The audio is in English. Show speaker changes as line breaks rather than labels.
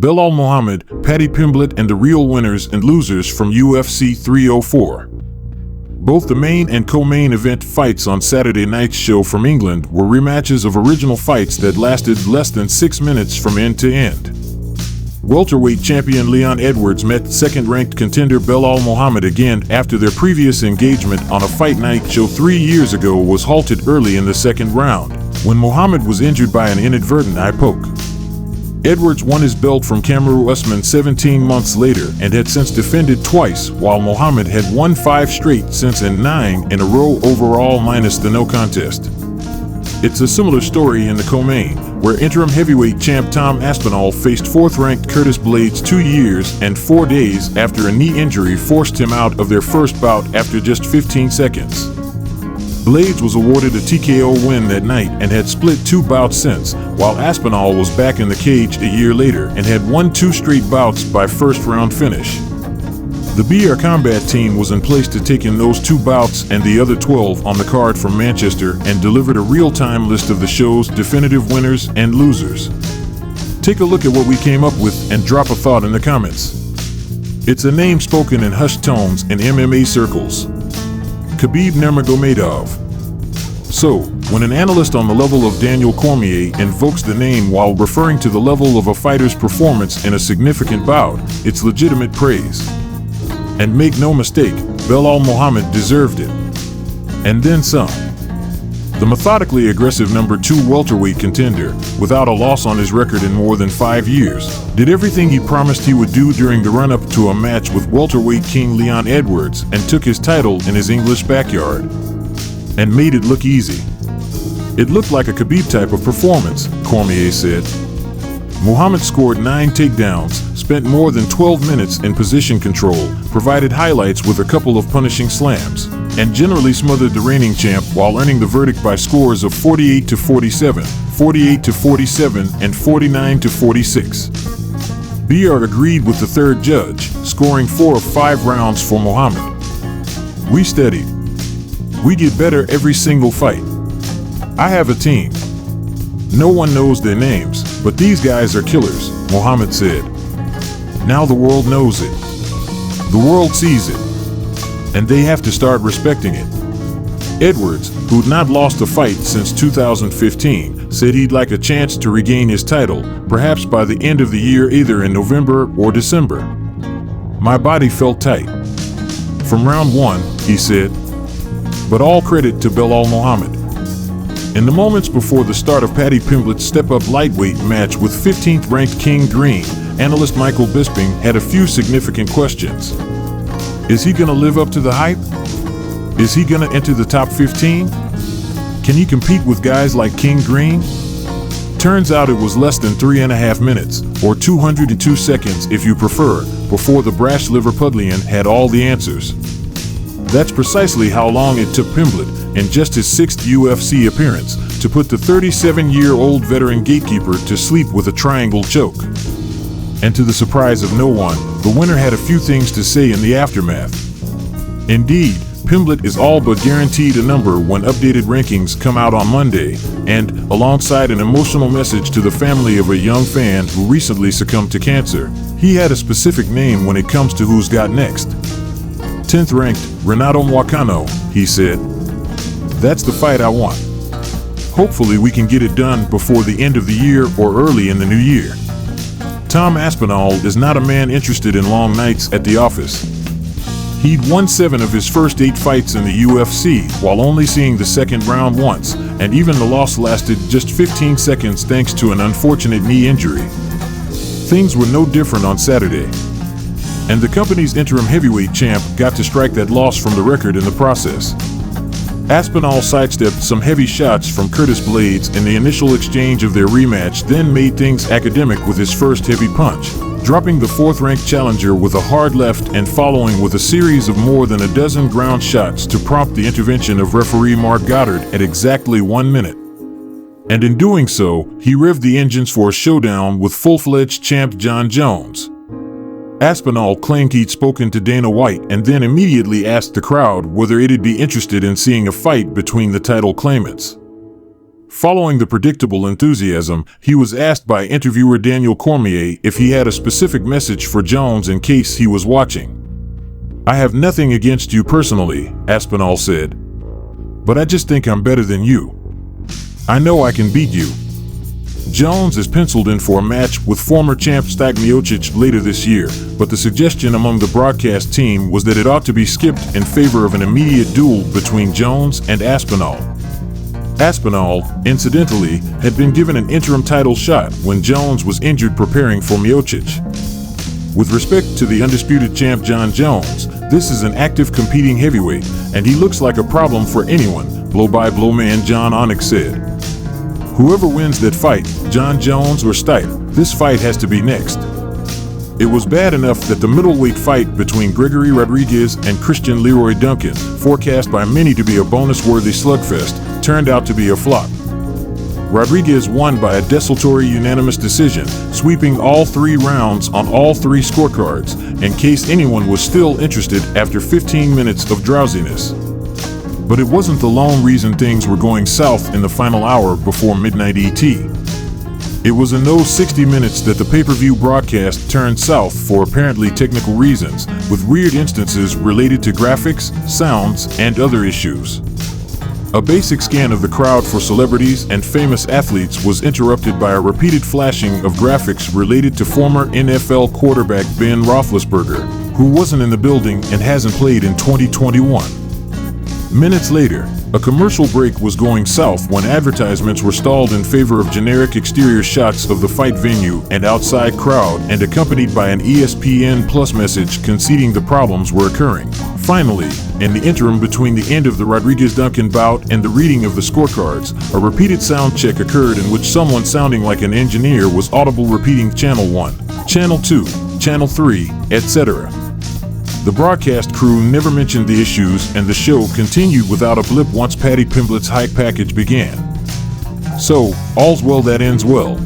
Belal Muhammad, Paddy Pimblett, and the real winners and losers from UFC 304. Both the main and co-main event fights on Saturday night's show from England were rematches of original fights that lasted less than 6 minutes from end to end. Welterweight champion Leon Edwards met second-ranked contender Belal Muhammad again after their previous engagement on a fight night show 3 years ago was halted early in the second round, when Muhammad was injured by an inadvertent eye poke. Edwards won his belt from Cameron Usman 17 months later and had since defended twice, while Muhammad had won 5 straight since and 9 in a row overall minus the no contest. It's a similar story in the co-main, where interim heavyweight champ Tom Aspinall faced 4th-ranked Blaydes 2 years and 4 days after a knee injury forced him out of their first bout after just 15 seconds. Blaydes was awarded a TKO win that night and had split 2 bouts since, while Aspinall was back in the cage a year later and had won 2 straight bouts by first-round finish. The BR Combat team was in place to take in those 2 bouts and the other 12 on the card from Manchester and delivered a real-time list of the show's definitive winners and losers. Take a look at what we came up with and drop a thought in the comments. It's a name spoken in hushed tones in MMA circles. Khabib Nurmagomedov. So, when an analyst on the level of Daniel Cormier invokes the name while referring to the level of a fighter's performance in a significant bout, it's legitimate praise. And make no mistake, Belal Muhammad deserved it. And then some. The methodically aggressive number 2 welterweight contender, without a loss on his record in more than 5 years, did everything he promised he would do during the run-up to a match with welterweight king Leon Edwards and took his title in his English backyard. And made it look easy. It looked like a Khabib type of performance, Cormier said. Muhammad scored 9 takedowns, spent more than 12 minutes in position control, provided highlights with a couple of punishing slams, and generally smothered the reigning champ while earning the verdict by scores of 48-47, 48-47, and 49-46. BR agreed with the third judge, scoring 4 of 5 rounds for Muhammad. We studied. We get better every single fight. I have a team. No one knows their names, but these guys are killers, Muhammad said. Now the world knows it. The world sees it. And they have to start respecting it. Edwards, who'd not lost a fight since 2015, said he'd like a chance to regain his title, perhaps by the end of the year, either in November or December. My body felt tight. From round 1, he said. But all credit to Belal Muhammad. In the moments before the start of Paddy Pimblett's step-up lightweight match with 15th-ranked King Green, analyst Michael Bisping had a few significant questions. Is he going to live up to the hype? Is he going to enter the top 15? Can he compete with guys like King Green? Turns out it was less than 3.5 minutes, or 202 seconds if you prefer, before the brash Liverpudlian had all the answers. That's precisely how long it took Pimblett, in just his 6th UFC appearance, to put the 37-year-old veteran gatekeeper to sleep with a triangle choke. And to the surprise of no one, the winner had a few things to say in the aftermath. Indeed, Pimblett is all but guaranteed a number when updated rankings come out on Monday, and, alongside an emotional message to the family of a young fan who recently succumbed to cancer, he had a specific name when it comes to who's got next. 10th ranked Renato Moicano, he said. That's the fight I want. Hopefully we can get it done before the end of the year or early in the new year. Tom Aspinall is not a man interested in long nights at the office. He'd won 7 of his first 8 fights in the UFC while only seeing the second round once, and even the loss lasted just 15 seconds thanks to an unfortunate knee injury. Things were no different on Saturday. And the company's interim heavyweight champ got to strike that loss from the record in the process. Aspinall sidestepped some heavy shots from Blaydes in the initial exchange of their rematch, then made things academic with his first heavy punch, dropping the 4th-ranked challenger with a hard left and following with a series of more than a dozen ground shots to prompt the intervention of referee Mark Goddard at exactly 1 minute. And in doing so, he revved the engines for a showdown with full-fledged champ John Jones. Aspinall claimed he'd spoken to Dana White and then immediately asked the crowd whether it'd be interested in seeing a fight between the title claimants. Following the predictable enthusiasm, he was asked by interviewer Daniel Cormier if he had a specific message for Jones in case he was watching. "I have nothing against you personally," Aspinall said, "but I just think I'm better than you. I know I can beat you." Jones is penciled in for a match with former champ Stipe Miocic later this year, but the suggestion among the broadcast team was that it ought to be skipped in favor of an immediate duel between Jones and Aspinall. Aspinall, incidentally, had been given an interim title shot when Jones was injured preparing for Miocic. With respect to the undisputed champ Jon Jones, this is an active competing heavyweight, and he looks like a problem for anyone, blow-by-blow man John Onyx said. "Whoever wins that fight, Jon Jones or Stipe, this fight has to be next." It was bad enough that the middleweight fight between Gregory Rodriguez and Christian Leroy Duncan, forecast by many to be a bonus-worthy slugfest, turned out to be a flop. Rodriguez won by a desultory unanimous decision, sweeping all 3 rounds on all 3 scorecards, in case anyone was still interested after 15 minutes of drowsiness. But it wasn't the lone reason things were going south in the final hour before midnight ET. It was in those 60 minutes that the pay-per-view broadcast turned south for apparently technical reasons, with weird instances related to graphics, sounds, and other issues. A basic scan of the crowd for celebrities and famous athletes was interrupted by a repeated flashing of graphics related to former NFL quarterback Ben Roethlisberger, who wasn't in the building and hasn't played in 2021. Minutes later, a commercial break was going south when advertisements were stalled in favor of generic exterior shots of the fight venue and outside crowd, and accompanied by an ESPN Plus message conceding the problems were occurring. Finally, in the interim between the end of the Rodriguez-Duncan bout and the reading of the scorecards, a repeated sound check occurred in which someone sounding like an engineer was audible repeating Channel 1, Channel 2, Channel 3, etc. The broadcast crew never mentioned the issues, and the show continued without a blip once Paddy Pimblett's hike package began. So, all's well that ends well.